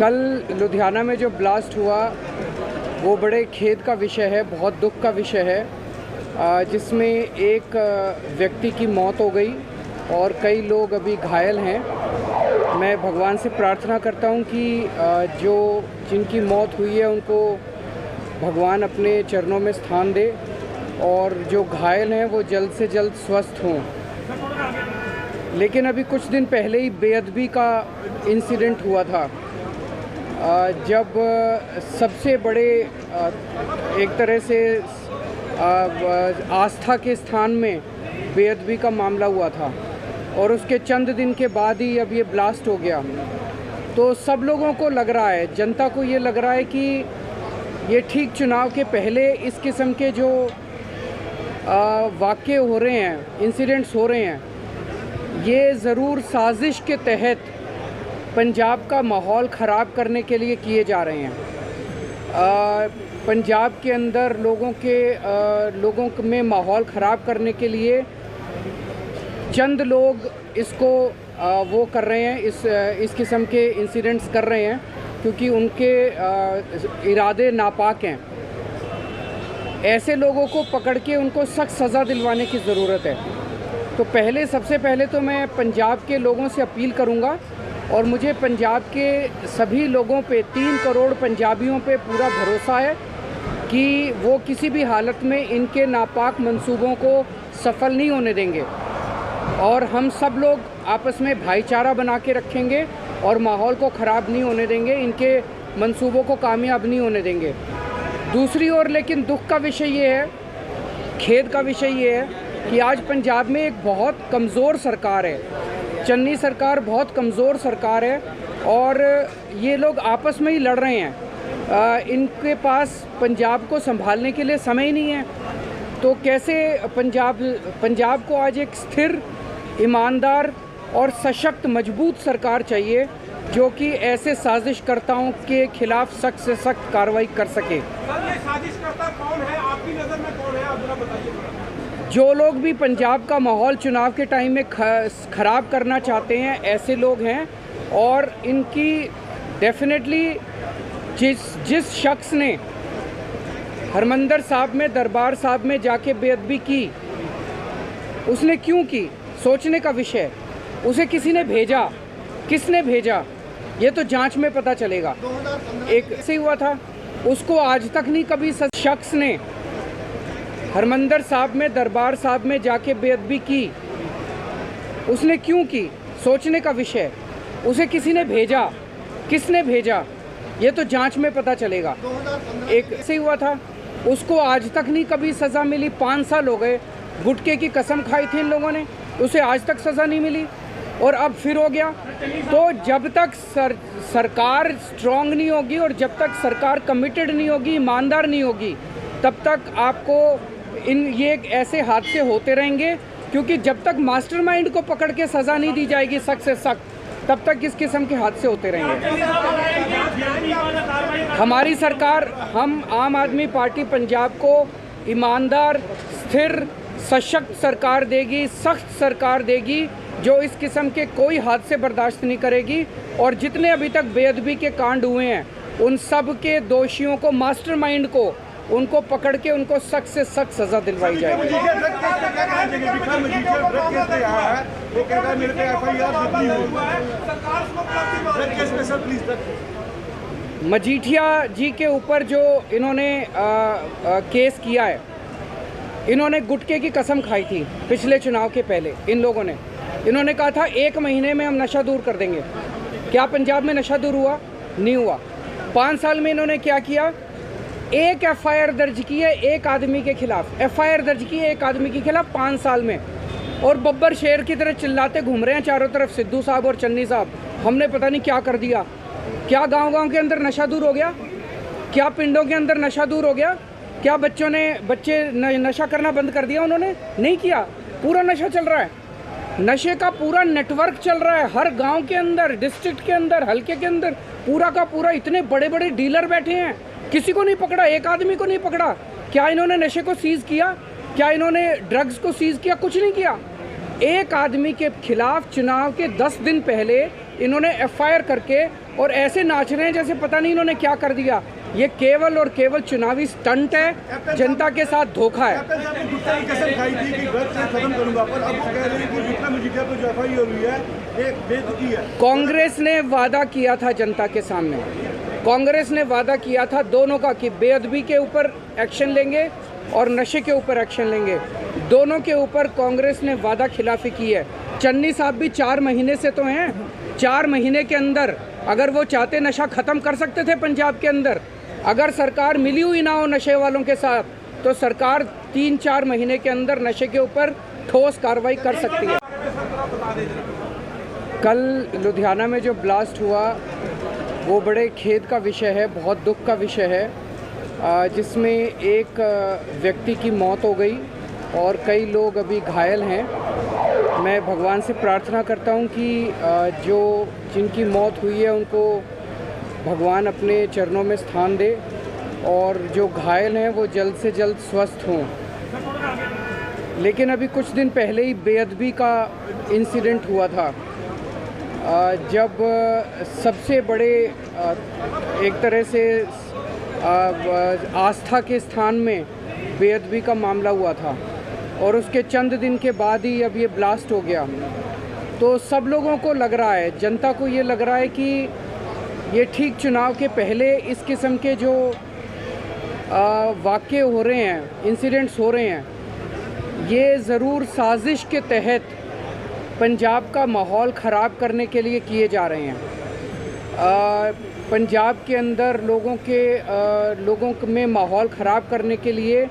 कल लुधियाना में जो ब्लास्ट हुआ वो बड़े खेद का विषय है, बहुत दुख का विषय है, जिसमें एक व्यक्ति की मौत हो गई और कई लोग अभी घायल हैं। मैं भगवान से प्रार्थना करता हूं कि जिनकी मौत हुई है उनको भगवान अपने चरणों में स्थान दे और जो घायल हैं वो जल्द से जल्द स्वस्थ हों। लेकिन अभी कुछ दिन पहले ही बेअदबी का इंसिडेंट हुआ था, जब सबसे बड़े एक तरह से आस्था के स्थान में बेअदबी का मामला हुआ था और उसके चंद दिन के बाद ही अब ये ब्लास्ट हो गया। तो सब लोगों को लग रहा है, जनता को ये लग रहा है कि ये ठीक चुनाव के पहले इस किस्म के जो वाक़ये हो रहे हैं, इंसिडेंट्स हो रहे हैं, ये ज़रूर साजिश के तहत पंजाब का माहौल ख़राब करने के लिए किए जा रहे हैं। पंजाब के अंदर लोगों में माहौल ख़राब करने के लिए चंद लोग इसको वो कर रहे हैं, इस किस्म के इंसिडेंट्स कर रहे हैं क्योंकि उनके इरादे नापाक हैं। ऐसे लोगों को पकड़ के उनको सख्त सज़ा दिलवाने की ज़रूरत है। तो सबसे पहले तो मैं पंजाब के लोगों से अपील करूंगा और मुझे पंजाब के सभी लोगों पे, 3 करोड़ पंजाबियों पे पूरा भरोसा है कि वो किसी भी हालत में इनके नापाक मंसूबों को सफल नहीं होने देंगे और हम सब लोग आपस में भाईचारा बना के रखेंगे और माहौल को ख़राब नहीं होने देंगे, इनके मंसूबों को कामयाब नहीं होने देंगे। दूसरी ओर लेकिन दुख का विषय ये है, खेद का विषय ये है कि आज पंजाब में एक बहुत कमज़ोर सरकार है। चन्नी सरकार बहुत कमज़ोर सरकार है और ये लोग आपस में ही लड़ रहे हैं। इनके पास पंजाब को संभालने के लिए समय ही नहीं है। तो कैसे पंजाब को आज एक स्थिर, ईमानदार और सशक्त, मजबूत सरकार चाहिए जो कि ऐसे साजिशकर्ताओं के खिलाफ सख्त से सख्त कार्रवाई कर सके। सर, ये साजिशकर्ता कौन है? आपकी नज़र में कौन है? आप जरा बताइए। जो लोग भी पंजाब का माहौल चुनाव के टाइम में ख़राब करना चाहते हैं, ऐसे लोग हैं और इनकी डेफिनेटली जिस शख्स ने हरमंदर साहब में, दरबार साहब में जाके बेअदबी की, उसने क्यों की, सोचने का विषय। उसे किसी ने भेजा, किसने भेजा, ये तो जांच में पता चलेगा। एक ऐसे हुआ था, उसको आज तक नहीं कभी शख्स ने हरमंदर साहब में, दरबार साहब में जाके बेअदबी की, उसने क्यों की, सोचने का विषय। उसे किसी ने भेजा, किसने भेजा, ये तो जांच में पता चलेगा। एक ऐसे हुआ था, उसको आज तक नहीं कभी सज़ा मिली। 5 साल हो गए, गुटखे की कसम खाई थी इन लोगों ने, उसे आज तक सज़ा नहीं मिली और अब फिर हो गया। तो जब तक सरकार स्ट्रॉन्ग नहीं होगी और जब तक सरकार कमिटेड नहीं होगी, ईमानदार नहीं होगी, तब तक आपको ये ऐसे हादसे होते रहेंगे। क्योंकि जब तक मास्टरमाइंड को पकड़ के सज़ा नहीं दी जाएगी सख्त से सख्त, तब तक इस किस्म के हादसे होते रहेंगे। हमारी सरकार, हम आम आदमी पार्टी पंजाब को ईमानदार, स्थिर, सशक्त सरकार देगी, सख्त सरकार देगी जो इस किस्म के कोई हादसे बर्दाश्त नहीं करेगी। और जितने अभी तक बेअदबी के कांड हुए हैं, उन सब के दोषियों को, मास्टरमाइंड को, उनको पकड़ के उनको सख्त से सख्त सज़ा दिलवाई जाएगी। मजीठिया जी के ऊपर जो इन्होंने केस किया है, इन्होंने गुटखे की कसम खाई थी पिछले चुनाव के पहले। इन्होंने कहा था 1 महीने में हम नशा दूर कर देंगे। क्या पंजाब में नशा दूर हुआ? नहीं हुआ। 5 साल में इन्होंने क्या किया? एक FIR दर्ज की है एक आदमी के खिलाफ, FIR दर्ज की है एक आदमी के खिलाफ 5 साल में। और बब्बर शेर की तरह चिल्लाते घूम रहे हैं चारों तरफ, सिद्धू साहब और चन्नी साहब, हमने पता नहीं क्या कर दिया। क्या गांव-गांव के अंदर नशा दूर हो गया? क्या पिंडों के अंदर नशा दूर हो गया? क्या बच्चे नशा करना बंद कर दिया? उन्होंने नहीं किया। पूरा नशा चल रहा है, नशे का पूरा नेटवर्क चल रहा है हर गांव के अंदर, डिस्ट्रिक्ट के अंदर, हल्के के अंदर, पूरा का पूरा। इतने बड़े बड़े डीलर बैठे हैं, किसी को नहीं पकड़ा, एक आदमी को नहीं पकड़ा। क्या इन्होंने नशे को सीज किया? क्या इन्होंने ड्रग्स को सीज किया? कुछ नहीं किया। एक आदमी के खिलाफ चुनाव के 10 दिन पहले इन्होंने FIR करके और ऐसे नाच रहे हैं जैसे पता नहीं इन्होंने क्या कर दिया। ये केवल और केवल चुनावी स्टंट है, जनता के साथ धोखा है। कसम खाई थी कि ड्रग्स से खत्म करूंगा, पर अब वो कह रहे हैं कि विक्रम मजीठिया पर जो एफआईआर हुई है ये बेतुकी है। कांग्रेस ने वादा किया था जनता के सामने, कांग्रेस ने वादा किया था दोनों का कि बेअदबी के ऊपर एक्शन लेंगे और नशे के ऊपर एक्शन लेंगे। दोनों के ऊपर कांग्रेस ने वादा खिलाफी की है। चन्नी साहब भी 4 महीने से तो हैं, 4 महीने के अंदर अगर वो चाहते नशा ख़त्म कर सकते थे पंजाब के अंदर। अगर सरकार मिली हुई ना हो नशे वालों के साथ तो सरकार 3-4 महीने के अंदर नशे के ऊपर ठोस कार्रवाई कर सकती है। कल लुधियाना में जो ब्लास्ट हुआ वो बड़े खेद का विषय है, बहुत दुख का विषय है, जिसमें एक व्यक्ति की मौत हो गई और कई लोग अभी घायल हैं। मैं भगवान से प्रार्थना करता हूं कि जिनकी मौत हुई है उनको भगवान अपने चरणों में स्थान दे और जो घायल हैं वो जल्द से जल्द स्वस्थ हों। लेकिन अभी कुछ दिन पहले ही बेअदबी का इंसिडेंट हुआ था, जब सबसे बड़े एक तरह से आस्था के स्थान में बेअदबी का मामला हुआ था और उसके चंद दिन के बाद ही अब ये ब्लास्ट हो गया। तो सब लोगों को लग रहा है, जनता को ये लग रहा है कि ये ठीक चुनाव के पहले इस किस्म के जो वाक़ये हो रहे हैं, इंसिडेंट्स हो रहे हैं, ये ज़रूर साजिश के तहत पंजाब का माहौल ख़राब करने के लिए किए जा रहे हैं। पंजाब के अंदर लोगों में माहौल ख़राब करने के लिए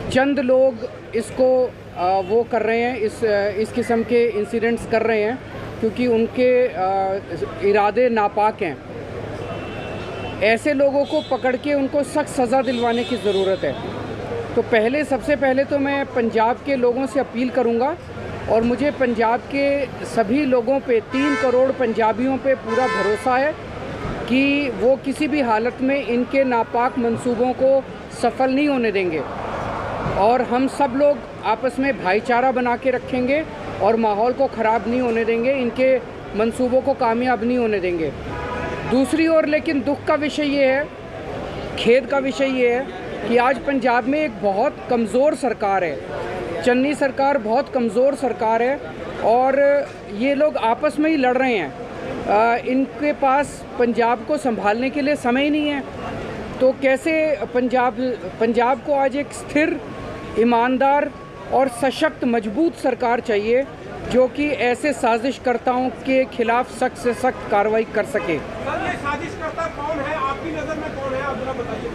चंद लोग इसको वो कर रहे हैं, इस किस्म के इंसिडेंट्स कर रहे हैं क्योंकि उनके इरादे नापाक हैं। ऐसे लोगों को पकड़ के उनको सख्त सज़ा दिलवाने की ज़रूरत है। तो सबसे पहले तो मैं पंजाब के लोगों से अपील करूंगा और मुझे पंजाब के सभी लोगों पे, 3 करोड़ पंजाबियों पे पूरा भरोसा है कि वो किसी भी हालत में इनके नापाक मंसूबों को सफल नहीं होने देंगे और हम सब लोग आपस में भाईचारा बना के रखेंगे और माहौल को ख़राब नहीं होने देंगे, इनके मंसूबों को कामयाब नहीं होने देंगे। दूसरी ओर लेकिन दुख का विषय ये है, खेद का विषय ये है कि आज पंजाब में एक बहुत कमज़ोर सरकार है। चन्नी सरकार बहुत कमज़ोर सरकार है और ये लोग आपस में ही लड़ रहे हैं। इनके पास पंजाब को संभालने के लिए समय ही नहीं है। तो कैसे पंजाब को आज एक स्थिर, ईमानदार और सशक्त मजबूत सरकार चाहिए जो कि ऐसे साजिशकर्ताओं के खिलाफ सख्त से सख्त कार्रवाई कर सके। सर, ये साजिशकर्ता कौन है आपकी नज़र में, कौन है आप जरा बताइए।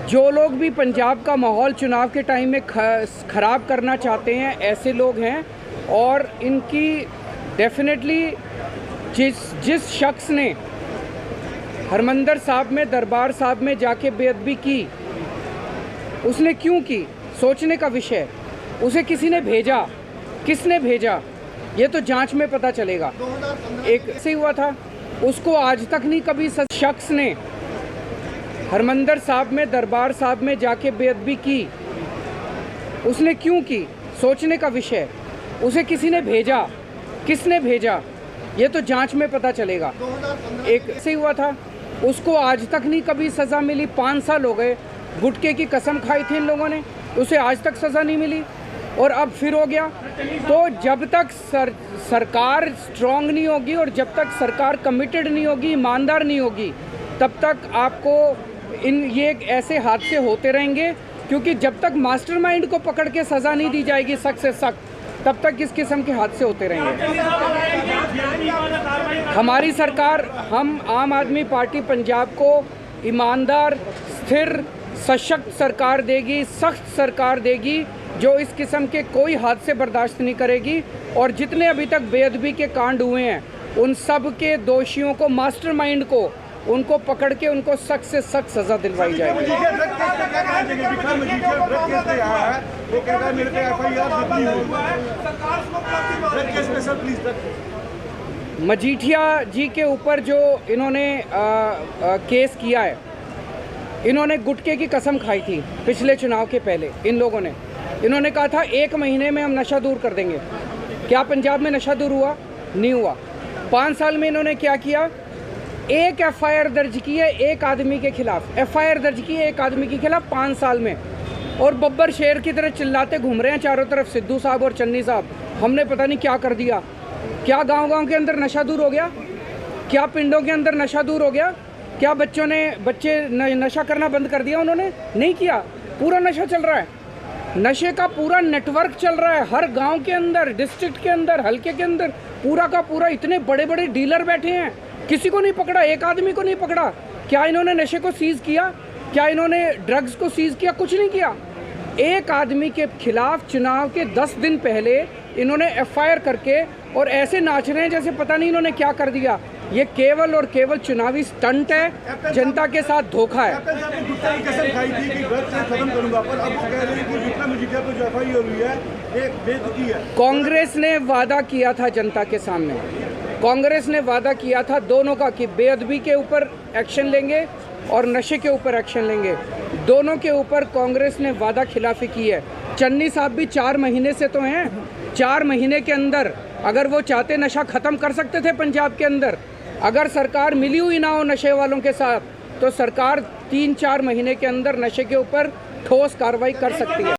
जो लोग भी पंजाब का माहौल चुनाव के टाइम में ख़राब करना चाहते हैं, ऐसे लोग हैं और इनकी डेफिनेटली जिस शख्स ने हरमंदर साहब में, दरबार साहब में जाके बेअदबी की, उसने क्यों की, सोचने का विषय। उसे किसी ने भेजा, किसने भेजा, ये तो जांच में पता चलेगा। एक से हुआ था, उसको आज तक नहीं कभी शख्स ने हरमंदर साहब में, दरबार साहब में जाके बेअदबी की, उसने क्यों की, सोचने का विषय। उसे किसी ने भेजा, किसने भेजा, ये तो जांच में पता चलेगा। एक से हुआ था, उसको आज तक नहीं कभी सज़ा मिली, 5 साल हो गए, गुटके की कसम खाई थी इन लोगों ने, उसे आज तक सज़ा नहीं मिली और अब फिर हो गया। तो जब तक सरकार स्ट्रॉन्ग नहीं होगी और जब तक सरकार कमिटेड नहीं होगी, ईमानदार नहीं होगी, तब तक आपको ये ऐसे हादसे होते रहेंगे। क्योंकि जब तक मास्टरमाइंड को पकड़ के सज़ा नहीं दी जाएगी सख्त से सख्त, तब तक इस किस्म के हादसे होते रहेंगे। हमारी सरकार, हम आम आदमी पार्टी पंजाब को ईमानदार, स्थिर, सशक्त सरकार देगी, सख्त सरकार देगी जो इस किस्म के कोई हादसे बर्दाश्त नहीं करेगी और जितने अभी तक बेअदबी के कांड हुए हैं उन सब के दोषियों को, मास्टरमाइंड को, उनको पकड़ के उनको सख्त से सख्त सज़ा दिलवाई जाएगी। मजीठिया जी के ऊपर जो इन्होंने केस किया है, इन्होंने गुटके की कसम खाई थी पिछले चुनाव के पहले। इन्होंने कहा था 1 महीने में हम नशा दूर कर देंगे। क्या पंजाब में नशा दूर हुआ? नहीं हुआ। 5 साल में इन्होंने क्या किया? एक एफआईआर दर्ज की है एक आदमी के खिलाफ, एफआईआर दर्ज की है एक आदमी के खिलाफ 5 साल में, और बब्बर शेर की तरह चिल्लाते घूम रहे हैं चारों तरफ सिद्धू साहब और चन्नी साहब, हमने पता नहीं क्या कर दिया। क्या गांव-गांव के अंदर नशा दूर हो गया? क्या पिंडों के अंदर नशा दूर हो गया? क्या बच्चे नशा करना बंद कर दिया? उन्होंने नहीं किया। पूरा नशा चल रहा है, नशे का पूरा नेटवर्क चल रहा है हर गांव के अंदर, डिस्ट्रिक्ट के अंदर, हल्के के अंदर, पूरा का पूरा। इतने बड़े बड़े डीलर बैठे हैं, किसी को नहीं पकड़ा, एक आदमी को नहीं पकड़ा। क्या इन्होंने नशे को सीज किया? क्या इन्होंने ड्रग्स को सीज किया? कुछ नहीं किया। एक आदमी के खिलाफ चुनाव के 10 दिन पहले इन्होंने एफआईआर करके और ऐसे नाच रहे हैं जैसे पता नहीं इन्होंने क्या कर दिया। ये केवल और केवल चुनावी स्टंट है, जनता के साथ धोखा है। कैप्टन साहब ने गुप्ता की कसम खाई थी कि ड्रग्स से खत्म करूंगा, पर अब वो कह रहे हैं कि विक्रम मजीठिया पर जो एफआईआर हुई है ये बेतुकी है। कांग्रेस ने वादा किया था जनता के सामने, कांग्रेस ने वादा किया था दोनों का कि बेअदबी के ऊपर एक्शन लेंगे और नशे के ऊपर एक्शन लेंगे। दोनों के ऊपर कांग्रेस ने वादा खिलाफी की है। चन्नी साहब भी 4 महीने से तो हैं, 4 महीने के अंदर अगर वो चाहते नशा ख़त्म कर सकते थे पंजाब के अंदर। अगर सरकार मिली हुई ना हो नशे वालों के साथ तो सरकार 3-4 महीने के अंदर नशे के ऊपर ठोस कार्रवाई कर सकती है।